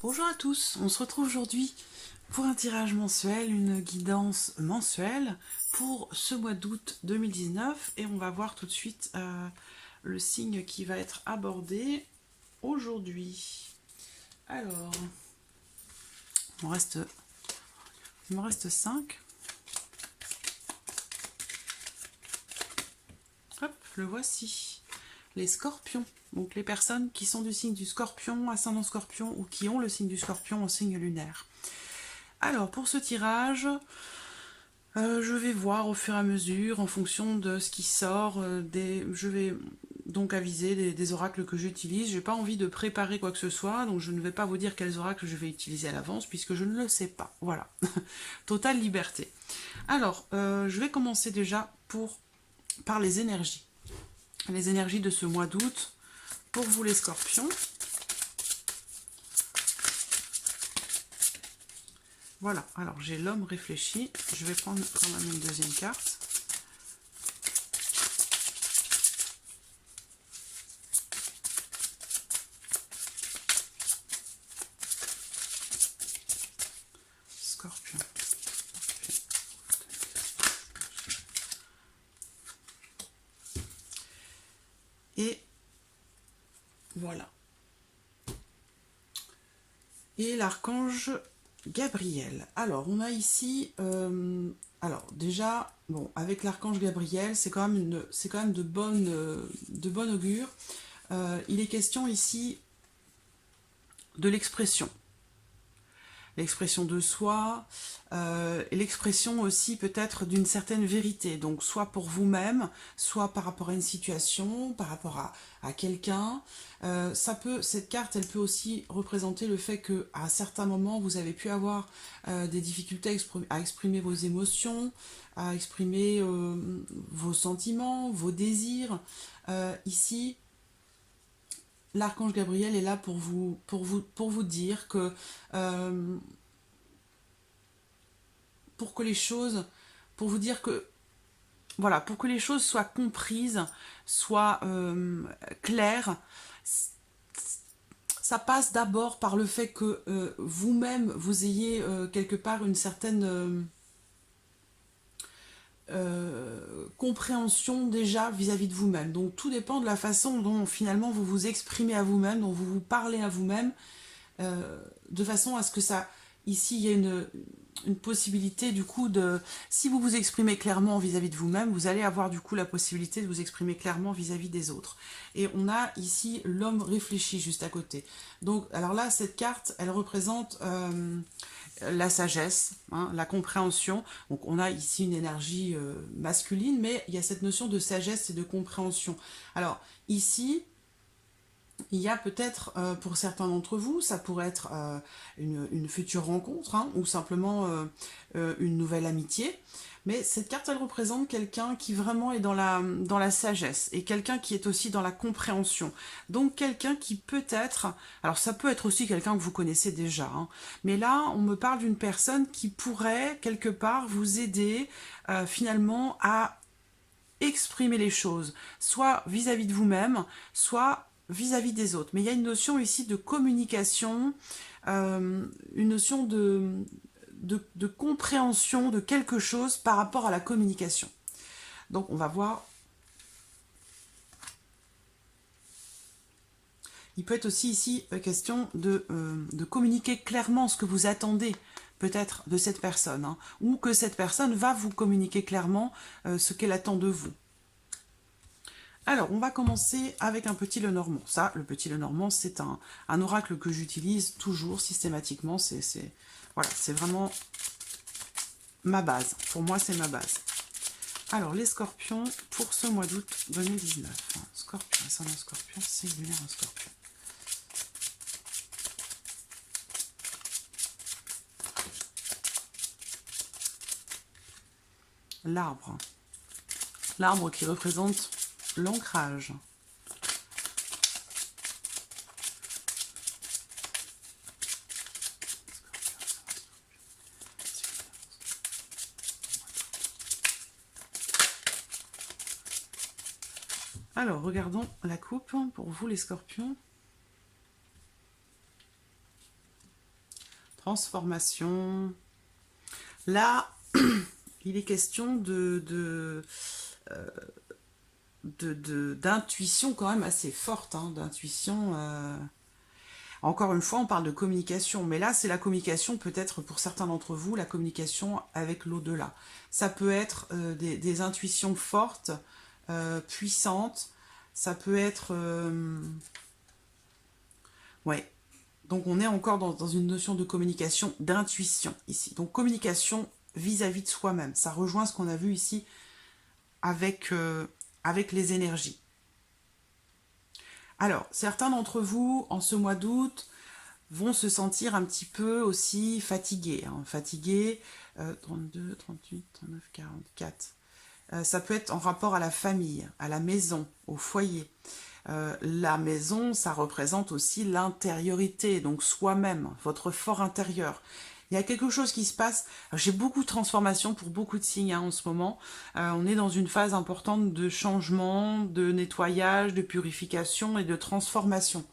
Bonjour à tous, on se retrouve aujourd'hui pour un tirage mensuel, une guidance mensuelle pour ce mois d'août 2019 et on va voir tout de suite le signe qui va être abordé aujourd'hui. Alors, il me reste 5. Hop, le voici. Les scorpions. Donc les personnes qui sont du signe du scorpion, ascendant scorpion, ou qui ont le signe du scorpion en signe lunaire. Alors pour ce tirage, je vais voir au fur et à mesure, en fonction de ce qui sort, je vais donc aviser des oracles que j'utilise. Je n'ai pas envie de préparer quoi que ce soit, donc je ne vais pas vous dire quels oracles je vais utiliser à l'avance, puisque je ne le sais pas. Voilà, totale liberté. Alors, je vais commencer déjà par les énergies. Les énergies de ce mois d'août, pour vous les scorpions. Voilà, alors j'ai l'homme réfléchi. Je vais prendre quand même une deuxième carte. Scorpion. Et voilà. Et l'archange Gabriel. Alors, on a ici... alors, déjà, bon, avec l'archange Gabriel, c'est quand même de bonne augure. Il est question ici de l'expression. L'expression de soi, et l'expression aussi peut-être d'une certaine vérité, donc soit pour vous-même, soit par rapport à une situation, par rapport à quelqu'un. Cette carte, elle peut aussi représenter le fait que à certains moments, vous avez pu avoir des difficultés à exprimer vos émotions, à exprimer vos sentiments, vos désirs. Ici, l'archange Gabriel est là pour vous dire que pour vous dire que voilà, pour que les choses soient comprises, soient claires, ça passe d'abord par le fait que vous-même vous ayez quelque part une certaine compréhension déjà vis-à-vis de vous-même. Donc tout dépend de la façon dont finalement vous vous exprimez à vous-même, dont vous vous parlez à vous-même, de façon à ce que ça... Ici, il y a une possibilité du coup de... Si vous vous exprimez clairement vis-à-vis de vous-même, vous allez avoir du coup la possibilité de vous exprimer clairement vis-à-vis des autres. Et on a ici l'homme réfléchi juste à côté. Donc, alors là, cette carte, elle représente la sagesse, hein, la compréhension. Donc on a ici une énergie masculine, mais il y a cette notion de sagesse et de compréhension. Alors ici, il y a peut-être, pour certains d'entre vous, ça pourrait être une future rencontre, hein, ou simplement une nouvelle amitié. Mais cette carte, elle représente quelqu'un qui vraiment est dans la sagesse, et quelqu'un qui est aussi dans la compréhension. Donc quelqu'un qui peut être... Alors ça peut être aussi quelqu'un que vous connaissez déjà, hein, mais là, on me parle d'une personne qui pourrait, quelque part, vous aider finalement à exprimer les choses, soit vis-à-vis de vous-même, soit vis-à-vis des autres. Mais il y a une notion ici de communication, une notion de compréhension de quelque chose par rapport à la communication. Donc on va voir. Il peut être aussi ici question de communiquer clairement ce que vous attendez peut-être de cette personne, hein, ou que cette personne va vous communiquer clairement ce qu'elle attend de vous. Alors, on va commencer avec un petit Lenormand. Ça, le petit Lenormand, c'est un oracle que j'utilise toujours, systématiquement. Voilà, c'est vraiment ma base. Pour moi, c'est ma base. Alors, les scorpions, pour ce mois d'août 2019. Scorpion, ascendant scorpion, singulier un scorpion. L'arbre. L'arbre qui représente l'ancrage. Alors, regardons la coupe pour vous les scorpions. transformation. Là, il est question d'intuition quand même assez forte, hein, d'intuition. Encore une fois, on parle de communication, mais là, c'est la communication, peut-être pour certains d'entre vous, la communication avec l'au-delà. Ça peut être des intuitions fortes, puissantes, ça peut être... ouais. Donc on est encore dans une notion de communication, d'intuition ici. Donc communication vis-à-vis de soi-même. Ça rejoint ce qu'on a vu ici avec les énergies. Alors, certains d'entre vous, en ce mois d'août, vont se sentir un petit peu aussi fatigués. Hein, fatigués, 32, 38, 39, 44. Ça peut être en rapport à la famille, à la maison, au foyer. La maison, ça représente aussi l'intériorité, donc soi-même, votre fort intérieur. Il y a quelque chose qui se passe. J'ai beaucoup de transformations pour beaucoup de signes hein, en ce moment. On est dans une phase importante de changement, de nettoyage, de purification et de transformation.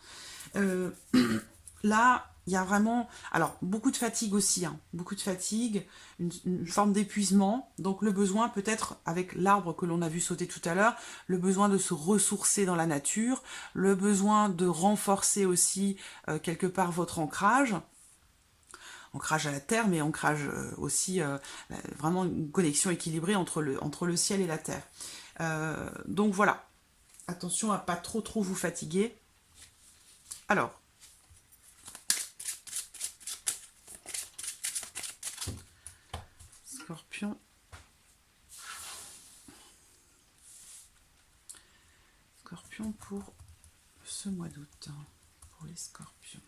Là, il y a vraiment... Alors, beaucoup de fatigue aussi, hein, beaucoup de fatigue, une forme d'épuisement. Donc, le besoin, peut-être, avec l'arbre que l'on a vu sauter tout à l'heure, le besoin de se ressourcer dans la nature, le besoin de renforcer aussi, quelque part, votre ancrage à la terre, mais ancrage aussi, vraiment une connexion équilibrée entre le ciel et la terre. Donc, voilà. Attention à pas trop vous fatiguer. Alors, Scorpion. Scorpion pour ce mois d'août. Pour les scorpions.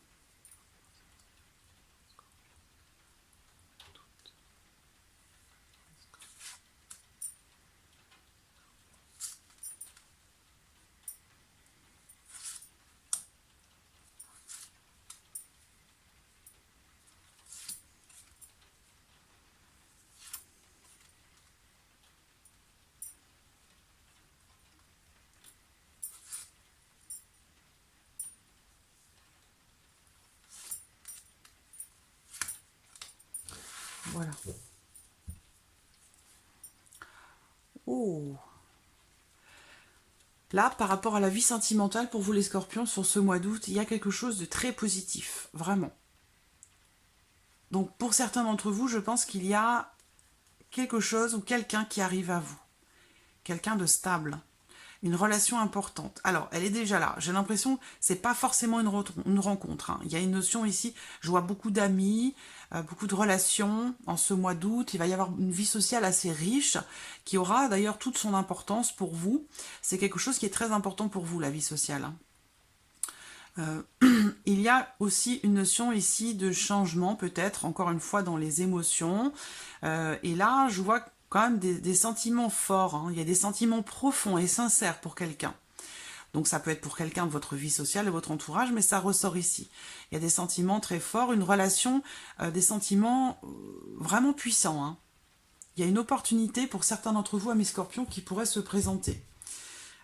Voilà. Oh. Là, par rapport à la vie sentimentale, pour vous les scorpions, sur ce mois d'août, il y a quelque chose de très positif, vraiment. Donc, pour certains d'entre vous, je pense qu'il y a quelque chose ou quelqu'un qui arrive à vous. Quelqu'un de stable. Une relation importante. Alors, elle est déjà là. J'ai l'impression que c'est pas forcément une rencontre. Hein. Il y a une notion ici, je vois beaucoup d'amis, beaucoup de relations en ce mois d'août. Il va y avoir une vie sociale assez riche qui aura d'ailleurs toute son importance pour vous. C'est quelque chose qui est très important pour vous, la vie sociale. Hein. Il y a aussi une notion ici de changement, peut-être, encore une fois, dans les émotions. Et là, je vois quand même des sentiments forts. Hein. Il y a des sentiments profonds et sincères pour quelqu'un. Donc ça peut être pour quelqu'un de votre vie sociale, de votre entourage, mais ça ressort ici. Il y a des sentiments très forts, une relation, des sentiments vraiment puissants. Hein. Il y a une opportunité pour certains d'entre vous, amis scorpions, qui pourrait se présenter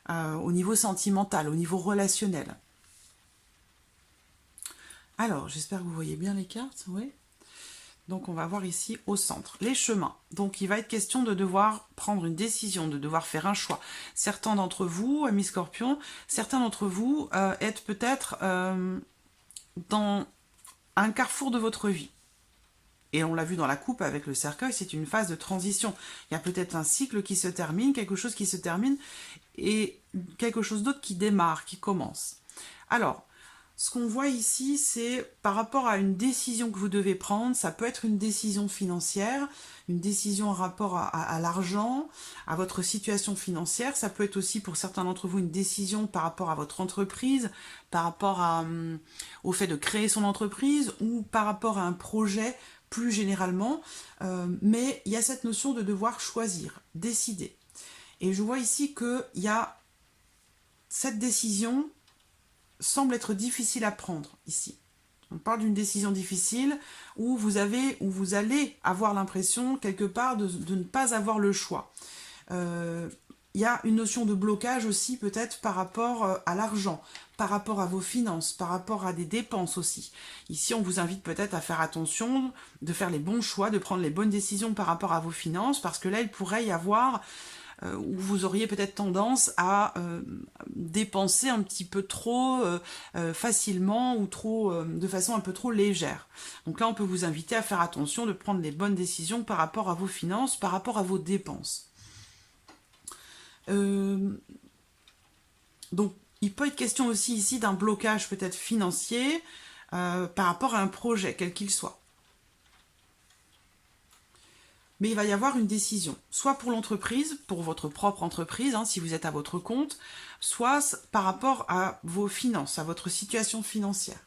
au niveau sentimental, au niveau relationnel. Alors, j'espère que vous voyez bien les cartes, oui. Donc, on va voir ici au centre, les chemins. Donc, il va être question de devoir prendre une décision, de devoir faire un choix. Certains d'entre vous, amis scorpions, certains d'entre vous êtes peut-être dans un carrefour de votre vie. Et on l'a vu dans la coupe avec le cercueil, c'est une phase de transition. Il y a peut-être un cycle qui se termine, quelque chose qui se termine, et quelque chose d'autre qui démarre, qui commence. Alors, ce qu'on voit ici, c'est par rapport à une décision que vous devez prendre, ça peut être une décision financière, une décision en rapport à l'argent, à votre situation financière, ça peut être aussi pour certains d'entre vous une décision par rapport à votre entreprise, par rapport au fait de créer son entreprise ou par rapport à un projet plus généralement, mais il y a cette notion de devoir choisir, décider. Et je vois ici qu'il y a cette décision semble être difficile à prendre ici. On parle d'une décision difficile où vous allez avoir l'impression quelque part de ne pas avoir le choix. il y a une notion de blocage aussi peut-être par rapport à l'argent, par rapport à vos finances, par rapport à des dépenses aussi. Ici, on vous invite peut-être à faire attention, de faire les bons choix, de prendre les bonnes décisions par rapport à vos finances, parce que là, il pourrait y avoir où vous auriez peut-être tendance à dépenser un petit peu trop facilement ou trop de façon un peu trop légère. Donc là, on peut vous inviter à faire attention, de prendre les bonnes décisions par rapport à vos finances, par rapport à vos dépenses. Donc, il peut être question aussi ici d'un blocage peut-être financier par rapport à un projet, quel qu'il soit. Mais il va y avoir une décision, soit pour l'entreprise, pour votre propre entreprise, hein, si vous êtes à votre compte, soit par rapport à vos finances, à votre situation financière.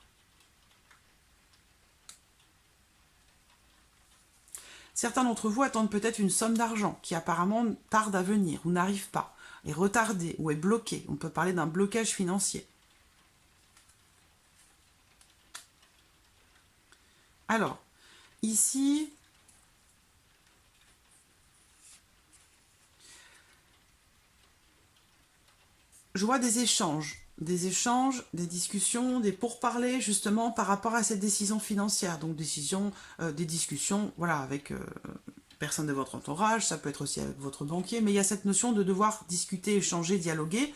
Certains d'entre vous attendent peut-être une somme d'argent qui apparemment tarde à venir ou n'arrive pas, est retardée ou est bloquée. On peut parler d'un blocage financier. Alors, ici, je vois des échanges, des discussions, des pourparlers justement par rapport à cette décision financière. Donc des discussions, voilà, avec personne de votre entourage, ça peut être aussi avec votre banquier, mais il y a cette notion de devoir discuter, échanger, dialoguer,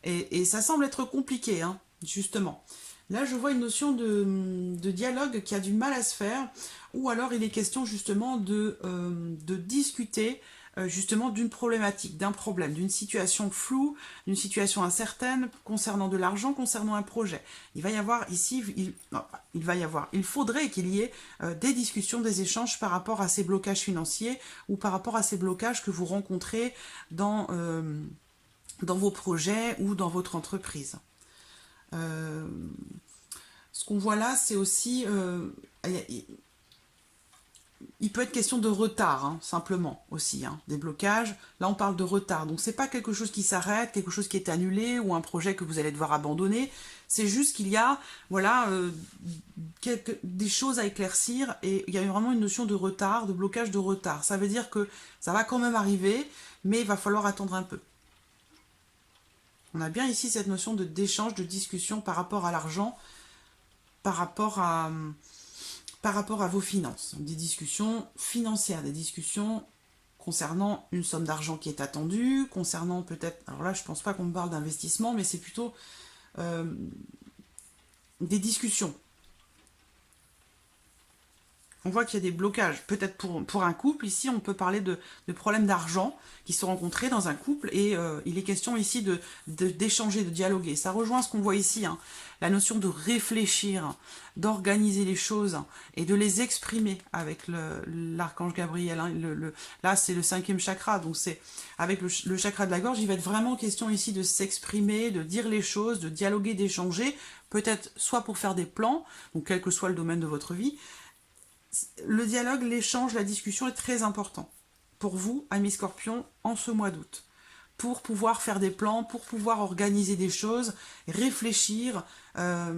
et ça semble être compliqué, hein, justement. Là, je vois une notion de dialogue qui a du mal à se faire, ou alors il est question justement de discuter justement d'une problématique, d'un problème, d'une situation floue, d'une situation incertaine concernant de l'argent, concernant un projet. Il va y avoir ici, il faudrait qu'il y ait des discussions, des échanges par rapport à ces blocages financiers ou par rapport à ces blocages que vous rencontrez dans vos projets ou dans votre entreprise. Ce qu'on voit là, c'est aussi... il peut être question de retard, hein, simplement, aussi, hein, des blocages. Là, on parle de retard. Donc, c'est pas quelque chose qui s'arrête, quelque chose qui est annulé, ou un projet que vous allez devoir abandonner. C'est juste qu'il y a, voilà, des choses à éclaircir, et il y a vraiment une notion de retard, de blocage de retard. Ça veut dire que ça va quand même arriver, mais il va falloir attendre un peu. On a bien ici cette notion d'échange, de discussion par rapport à l'argent, par rapport à vos finances. Des discussions financières, des discussions concernant une somme d'argent qui est attendue, concernant peut-être... Alors là, je ne pense pas qu'on me parle d'investissement, mais c'est plutôt des discussions. On voit qu'il y a des blocages. Peut-être pour un couple, ici, on peut parler de problèmes d'argent qui sont rencontrés dans un couple, et il est question ici d'échanger, de dialoguer. Ça rejoint ce qu'on voit ici, hein, la notion de réfléchir, d'organiser les choses et de les exprimer avec l'archange Gabriel. Hein, là, c'est le 5e chakra, donc c'est avec le chakra de la gorge, il va être vraiment question ici de s'exprimer, de dire les choses, de dialoguer, d'échanger, peut-être soit pour faire des plans, donc quel que soit le domaine de votre vie. Le dialogue, l'échange, la discussion est très important pour vous, amis Scorpions, en ce mois d'août. Pour pouvoir faire des plans, pour pouvoir organiser des choses, réfléchir à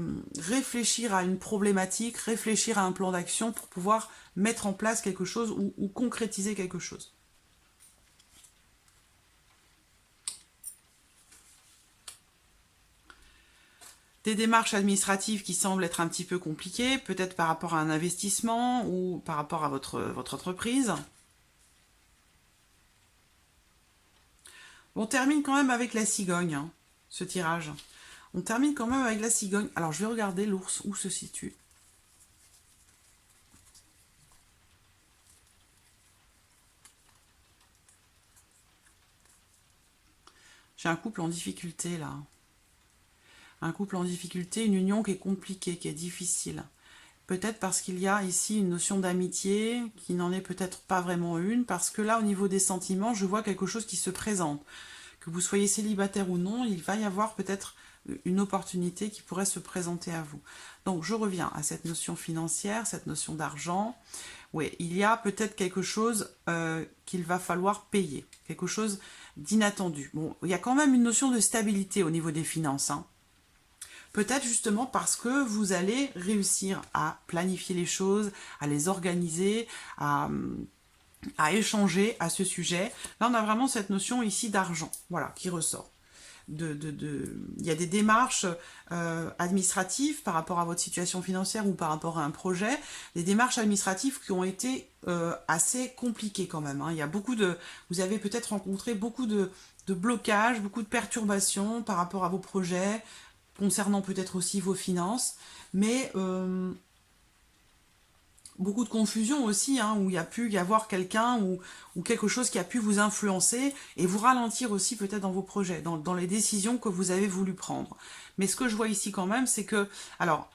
une problématique, réfléchir à un plan d'action pour pouvoir mettre en place quelque chose ou concrétiser quelque chose. Des démarches administratives qui semblent être un petit peu compliquées, peut-être par rapport à un investissement ou par rapport à votre entreprise. On termine quand même avec la cigogne, hein, ce tirage. On termine quand même avec la cigogne. Alors, je vais regarder l'ours, où se situe. J'ai un couple en difficulté, là. Un couple en difficulté, une union qui est compliquée, qui est difficile. Peut-être parce qu'il y a ici une notion d'amitié qui n'en est peut-être pas vraiment une, parce que là, au niveau des sentiments, je vois quelque chose qui se présente. Que vous soyez célibataire ou non, il va y avoir peut-être une opportunité qui pourrait se présenter à vous. Donc, je reviens à cette notion financière, cette notion d'argent. Oui, il y a peut-être quelque chose qu'il va falloir payer, quelque chose d'inattendu. Bon, il y a quand même une notion de stabilité au niveau des finances, hein. Peut-être justement parce que vous allez réussir à planifier les choses, à les organiser, à à échanger à ce sujet. Là, on a vraiment cette notion ici d'argent, voilà, qui ressort. Il y a des démarches administratives par rapport à votre situation financière ou par rapport à un projet, des démarches administratives qui ont été assez compliquées quand même. Hein. Il y a vous avez peut-être rencontré beaucoup de blocages, beaucoup de perturbations par rapport à vos projets, concernant peut-être aussi vos finances, mais beaucoup de confusion aussi, hein, où il y a pu y avoir quelqu'un ou quelque chose qui a pu vous influencer et vous ralentir aussi peut-être dans vos projets, dans les décisions que vous avez voulu prendre. Mais ce que je vois ici quand même, c'est que, alors,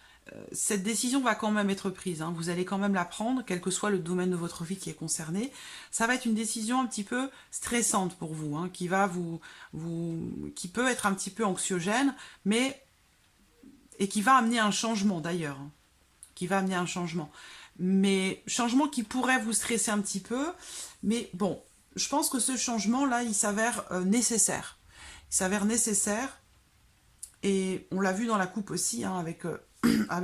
cette décision va quand même être prise, hein, vous allez quand même la prendre, quel que soit le domaine de votre vie qui est concerné. Ça va être une décision un petit peu stressante pour vous, hein, qui peut être un petit peu anxiogène, et qui va amener un changement d'ailleurs, hein, qui va amener un changement. Mais changement qui pourrait vous stresser un petit peu. Mais bon, je pense que ce changement-là, il s'avère nécessaire. Il s'avère nécessaire. Et on l'a vu dans la coupe aussi, hein, avec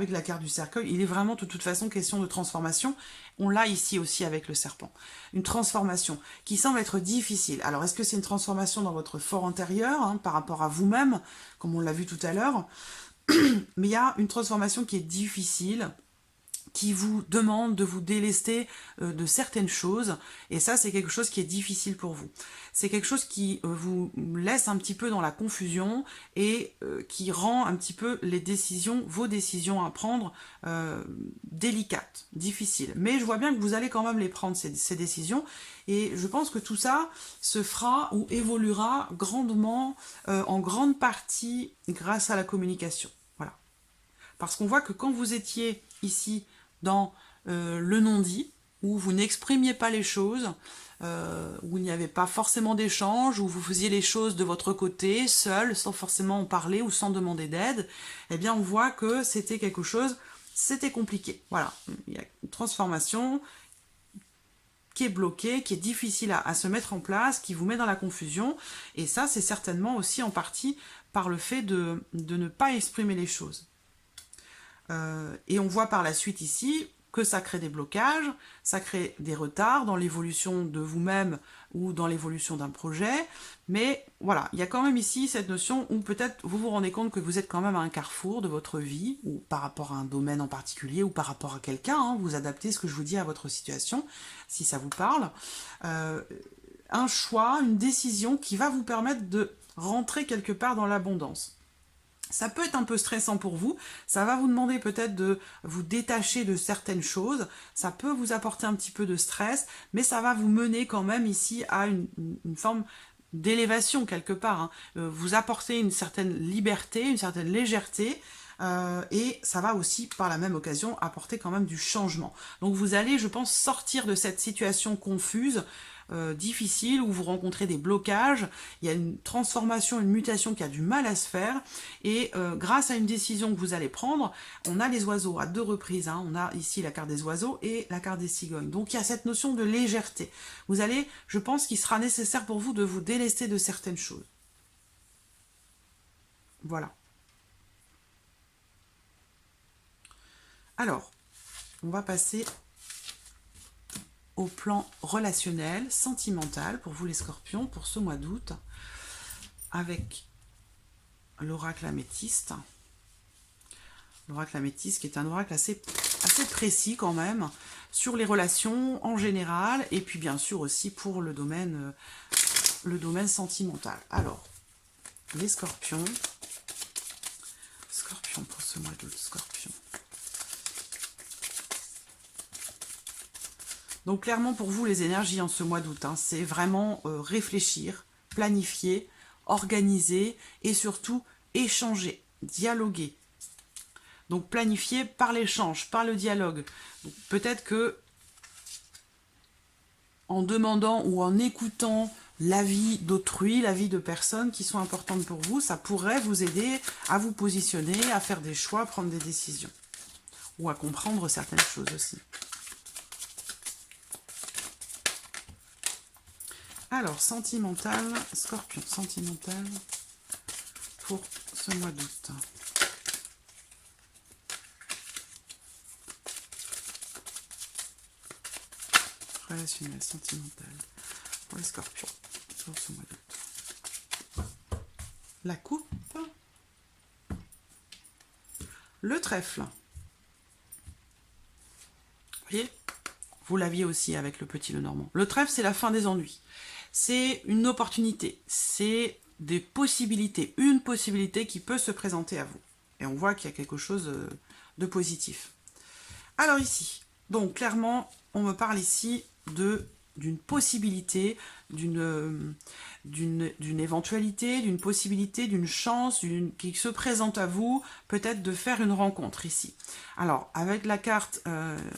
la carte du cercueil. Il est vraiment de toute façon question de transformation. On l'a ici aussi avec le serpent. Une transformation qui semble être difficile. Alors, est-ce que c'est une transformation dans votre fort intérieur, hein, par rapport à vous-même, comme on l'a vu tout à l'heure? Mais il y a une transformation qui est difficile, qui vous demande de vous délester de certaines choses, et ça c'est quelque chose qui est difficile pour vous. C'est quelque chose qui vous laisse un petit peu dans la confusion et qui rend un petit peu vos décisions à prendre délicates, difficiles. Mais je vois bien que vous allez quand même les prendre ces décisions, et je pense que tout ça se fera ou évoluera grandement, en grande partie grâce à la communication. Voilà. Parce qu'on voit que quand vous étiez ici dans le non-dit, où vous n'exprimiez pas les choses, où il n'y avait pas forcément d'échange, où vous faisiez les choses de votre côté, seul, sans forcément en parler ou sans demander d'aide, eh bien on voit que c'était compliqué. Voilà, il y a une transformation qui est bloquée, qui est difficile à se mettre en place, qui vous met dans la confusion, et ça c'est certainement aussi en partie par le fait de ne pas exprimer les choses. Et on voit par la suite ici que ça crée des blocages, ça crée des retards dans l'évolution de vous-même ou dans l'évolution d'un projet, mais voilà, il y a quand même ici cette notion où peut-être vous vous rendez compte que vous êtes quand même à un carrefour de votre vie, ou par rapport à un domaine en particulier, ou par rapport à quelqu'un, hein, vous adaptez ce que je vous dis à votre situation, si ça vous parle, un choix, une décision qui va vous permettre de rentrer quelque part dans l'abondance. Ça peut être un peu stressant pour vous, ça va vous demander peut-être de vous détacher de certaines choses, ça peut vous apporter un petit peu de stress, mais ça va vous mener quand même ici à une forme d'élévation quelque part, hein. Vous apporter une certaine liberté, une certaine légèreté, et ça va aussi par la même occasion apporter quand même du changement. Donc vous allez, je pense, sortir de cette situation confuse, difficile, où vous rencontrez des blocages, il y a une transformation, une mutation qui a du mal à se faire, et grâce à une décision que vous allez prendre, on a les oiseaux à 2 reprises, hein, on a ici la carte des oiseaux et la carte des cigognes, donc il y a cette notion de légèreté. Vous allez, je pense qu'il sera nécessaire pour vous de vous délester de certaines choses. Voilà. Alors, on va passer au plan relationnel, sentimental, pour vous les scorpions, pour ce mois d'août, avec l'oracle améthyste. L'oracle améthyste qui est un oracle assez précis quand même, sur les relations en général, et puis bien sûr aussi pour le domaine sentimental. Alors, les scorpions. Scorpion pour ce mois d'août, scorpion. Donc clairement pour vous les énergies en ce mois d'août, hein, c'est vraiment réfléchir, planifier, organiser et surtout échanger, dialoguer. Donc planifier par l'échange, par le dialogue. Peut-être que en demandant ou en écoutant l'avis d'autrui, l'avis de personnes qui sont importantes pour vous, ça pourrait vous aider à vous positionner, à faire des choix, à prendre des décisions. Ou à comprendre certaines choses aussi. Alors, sentimental, scorpion, sentimental pour ce mois d'août. relationnel, sentimental, pour les scorpions, pour ce mois d'août. La coupe, le trèfle. Vous voyez, vous l'aviez aussi avec le petit Lenormand. Le trèfle, c'est la fin des ennuis. C'est une opportunité, c'est des possibilités, une possibilité qui peut se présenter à vous. Et on voit qu'il y a quelque chose de positif. Alors ici, donc clairement, on me parle ici d'une possibilité, d'une éventualité, d'une possibilité, d'une chance qui se présente à vous, peut-être de faire une rencontre ici. Alors, avec la carte,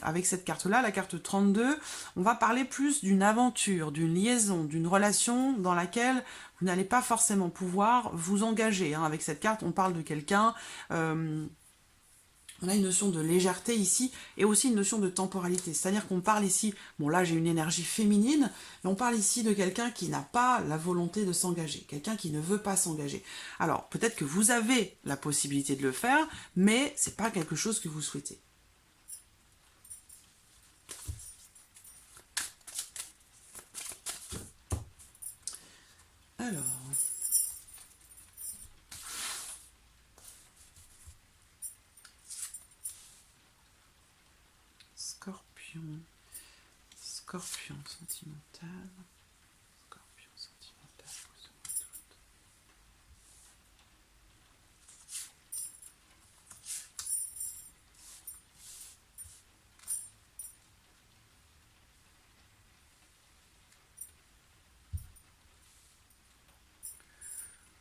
avec cette carte-là, la carte 32, on va parler plus d'une aventure, d'une liaison, d'une relation dans laquelle vous n'allez pas forcément pouvoir vous engager. Hein. Avec cette carte, on parle de quelqu'un... on a une notion de légèreté ici et aussi une notion de temporalité. C'est-à-dire qu'on parle ici, bon là j'ai une énergie féminine, mais on parle ici de quelqu'un qui n'a pas la volonté de s'engager, quelqu'un qui ne veut pas s'engager. Alors peut-être que vous avez la possibilité de le faire, mais c'est pas quelque chose que vous souhaitez. Alors... Scorpion sentimental. Scorpion sentimental.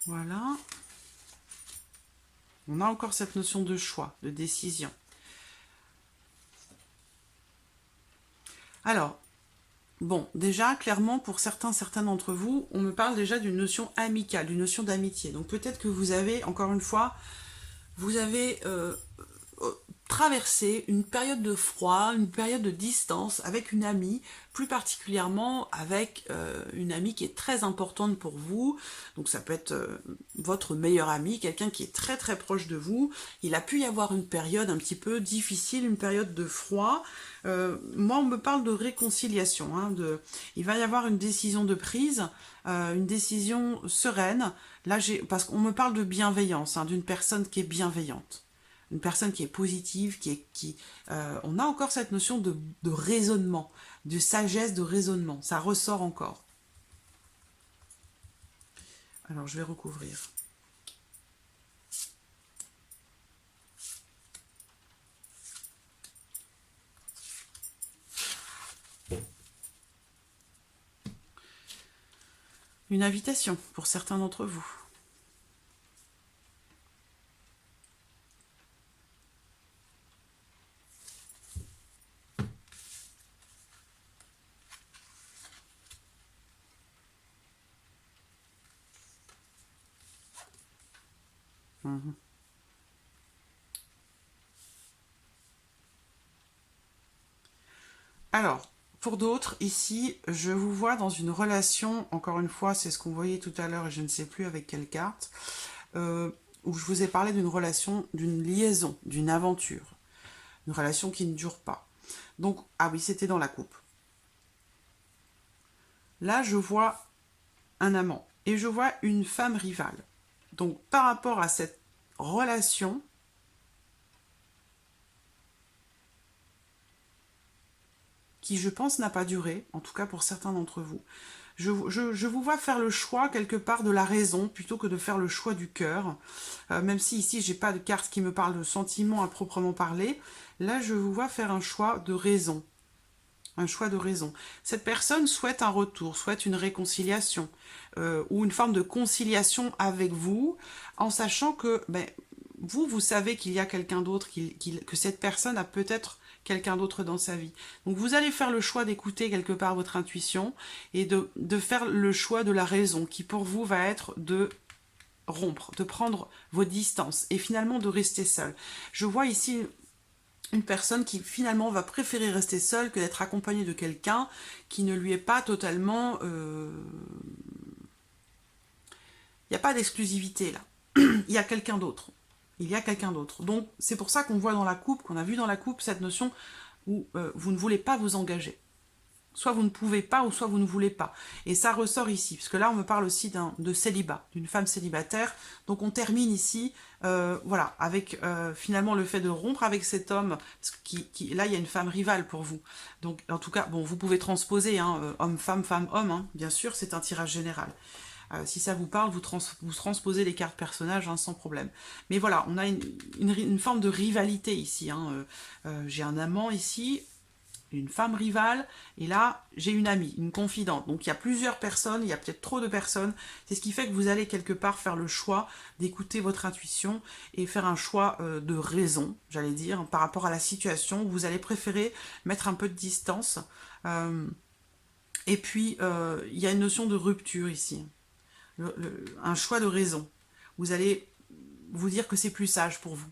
Voilà. On a encore cette notion de choix, de décision. Alors, bon, déjà, clairement, pour certains d'entre vous, on me parle déjà d'une notion amicale, d'une notion d'amitié. Donc peut-être que vous avez, encore une fois, vous avez traversé une période de froid, une période de distance avec une amie, plus particulièrement avec une amie qui est très importante pour vous. Donc ça peut être votre meilleur ami, quelqu'un qui est très très proche de vous. Il a pu y avoir une période un petit peu difficile, une période de froid. Moi on me parle de réconciliation, hein, il va y avoir une décision de prise, une décision sereine. Là parce qu'on me parle de bienveillance, hein, d'une personne qui est bienveillante. Une personne qui est positive, on a encore cette notion de raisonnement, de sagesse, de raisonnement. Ça ressort encore. Alors, je vais recouvrir. Une invitation pour certains d'entre vous. Alors, pour d'autres, ici, je vous vois dans une relation, encore une fois, c'est ce qu'on voyait tout à l'heure, et je ne sais plus avec quelle carte, où je vous ai parlé d'une relation, d'une liaison, d'une aventure. Une relation qui ne dure pas. Donc, ah oui, c'était dans la coupe. Là, je vois un amant, et je vois une femme rivale. Donc, par rapport à cette relation, qui, je pense, n'a pas duré, en tout cas pour certains d'entre vous. Je vous vois faire le choix, quelque part, de la raison, plutôt que de faire le choix du cœur. Même si ici, j'ai pas de carte qui me parle de sentiment à proprement parler, là, je vous vois faire un choix de raison. Un choix de raison. Cette personne souhaite un retour, souhaite une réconciliation, ou une forme de conciliation avec vous, en sachant que vous savez qu'il y a quelqu'un d'autre, que cette personne a peut-être quelqu'un d'autre dans sa vie. Donc vous allez faire le choix d'écouter quelque part votre intuition et de faire le choix de la raison, qui pour vous va être de rompre, de prendre vos distances et finalement de rester seul. Je vois ici une personne qui finalement va préférer rester seule que d'être accompagnée de quelqu'un qui ne lui est pas totalement... Il n'y a pas d'exclusivité là. Il y a quelqu'un d'autre. Il y a quelqu'un d'autre. Donc c'est pour ça qu'on voit dans la coupe, qu'on a vu dans la coupe cette notion où vous ne voulez pas vous engager. Soit vous ne pouvez pas, ou soit vous ne voulez pas. Et ça ressort ici, parce que là, on me parle aussi de célibat, d'une femme célibataire. Donc, on termine ici, voilà, avec finalement le fait de rompre avec cet homme, parce que là, il y a une femme rivale pour vous. Donc, en tout cas, bon, vous pouvez transposer, hein, homme-femme, femme-homme, hein, bien sûr, c'est un tirage général. Si ça vous parle, vous transposez les cartes personnages, hein, sans problème. Mais voilà, on a une forme de rivalité ici. Hein. J'ai un amant ici, une femme rivale, et là, j'ai une amie, une confidente. Donc, il y a plusieurs personnes, il y a peut-être trop de personnes. C'est ce qui fait que vous allez quelque part faire le choix d'écouter votre intuition et faire un choix de raison, j'allais dire, par rapport à la situation. Vous allez préférer mettre un peu de distance. Et puis, il y a une notion de rupture ici. Un choix de raison. Vous allez vous dire que c'est plus sage pour vous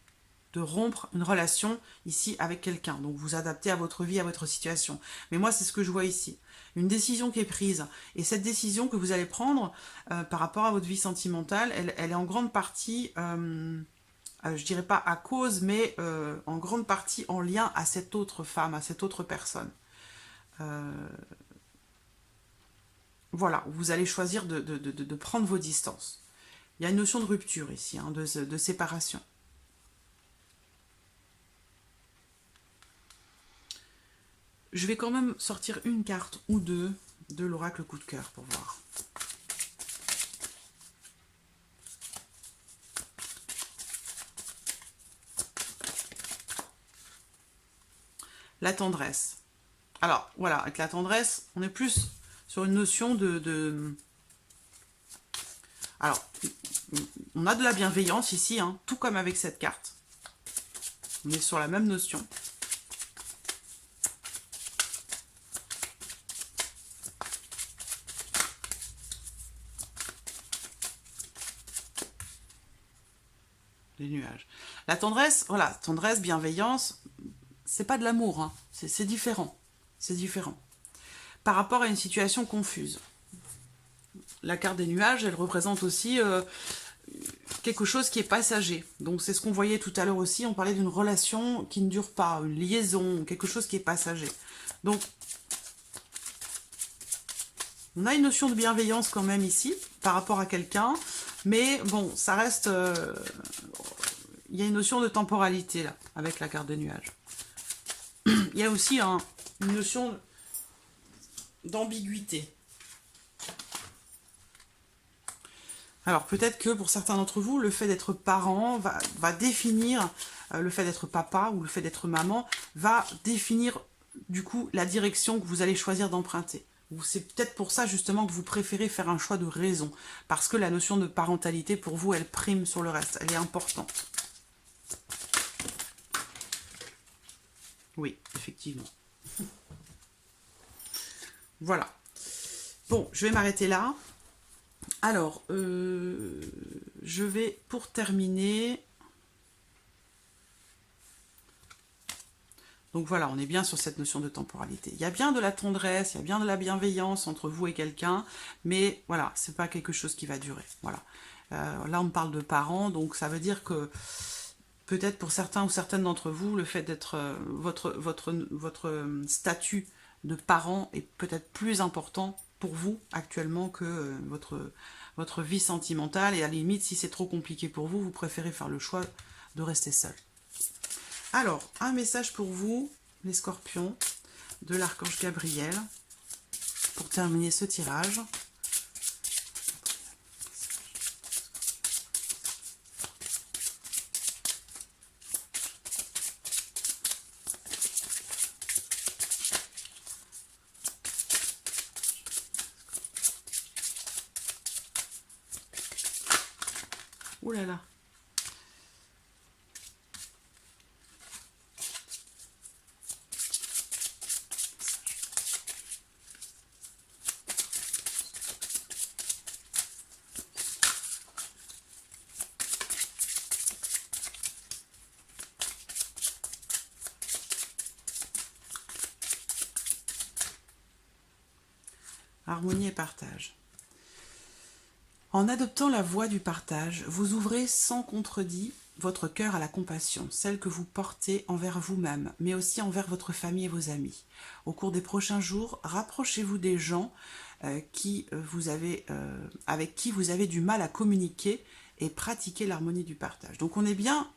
de rompre une relation ici avec quelqu'un. Donc vous adaptez à votre vie, à votre situation. Mais moi, c'est ce que je vois ici. Une décision qui est prise. Et cette décision que vous allez prendre par rapport à votre vie sentimentale, elle est en grande partie, je dirais pas à cause, mais en grande partie en lien à cette autre femme, à cette autre personne. Voilà, vous allez choisir de prendre vos distances. Il y a une notion de rupture ici, hein, de séparation. Je vais quand même sortir une carte ou deux de l'oracle coup de cœur pour voir. La tendresse. Alors, voilà, avec la tendresse, on est plus sur une notion Alors, on a de la bienveillance ici, hein, tout comme avec cette carte. On est sur la même notion. Les nuages. La tendresse, voilà, tendresse, bienveillance, c'est pas de l'amour, hein, c'est différent. C'est différent. Par rapport à une situation confuse. La carte des nuages, elle représente aussi quelque chose qui est passager. Donc c'est ce qu'on voyait tout à l'heure aussi, on parlait d'une relation qui ne dure pas, une liaison, quelque chose qui est passager. Donc, on a une notion de bienveillance quand même ici, par rapport à quelqu'un, mais bon, ça reste... il y a une notion de temporalité là, avec la carte des nuages. Il y a aussi une notion d'ambiguïté. Alors peut-être que pour certains d'entre vous, le fait d'être parent va définir, le fait d'être papa ou le fait d'être maman, va définir du coup la direction que vous allez choisir d'emprunter. C'est peut-être pour ça justement que vous préférez faire un choix de raison, parce que la notion de parentalité pour vous, elle prime sur le reste, elle est importante. Oui, effectivement. Voilà. Bon, je vais m'arrêter là. Alors, je vais, pour terminer... Donc voilà, on est bien sur cette notion de temporalité. Il y a bien de la tendresse, il y a bien de la bienveillance entre vous et quelqu'un, mais voilà, c'est pas quelque chose qui va durer. Voilà. Là, on parle de parents, donc ça veut dire que peut-être pour certains ou certaines d'entre vous, le fait d'être votre statut de parent est peut-être plus important pour vous actuellement que votre vie sentimentale, et à la limite, si c'est trop compliqué pour vous, vous préférez faire le choix de rester seul. Alors, un message pour vous, les scorpions, de l'archange Gabriel, pour terminer ce tirage. Ouh là là. Harmonie et partage. En adoptant la voie du partage, vous ouvrez sans contredit votre cœur à la compassion, celle que vous portez envers vous-même, mais aussi envers votre famille et vos amis. Au cours des prochains jours, rapprochez-vous des gens avec qui vous avez du mal à communiquer et pratiquer l'harmonie du partage. Donc on est bien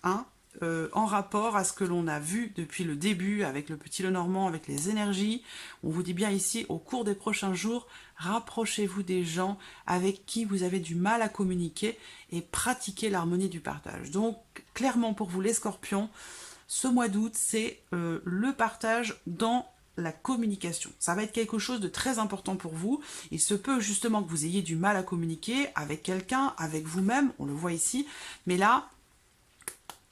en rapport à ce que l'on a vu depuis le début avec le petit Lenormand, avec les énergies. On vous dit bien ici, au cours des prochains jours, rapprochez-vous des gens avec qui vous avez du mal à communiquer et pratiquez l'harmonie du partage. Donc, clairement pour vous les scorpions, ce mois d'août, c'est le partage dans la communication. Ça va être quelque chose de très important pour vous. Il se peut justement que vous ayez du mal à communiquer avec quelqu'un, avec vous-même, on le voit ici, mais là,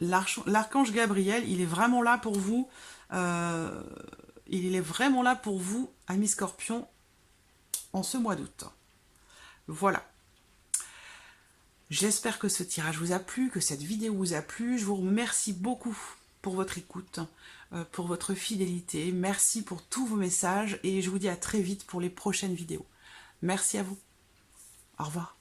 l'archange Gabriel, il est vraiment là pour vous. Il est vraiment là pour vous, amis scorpions, en ce mois d'août. Voilà. J'espère que ce tirage vous a plu, que cette vidéo vous a plu. Je vous remercie beaucoup pour votre écoute, pour votre fidélité. Merci pour tous vos messages et je vous dis à très vite pour les prochaines vidéos. Merci à vous. Au revoir.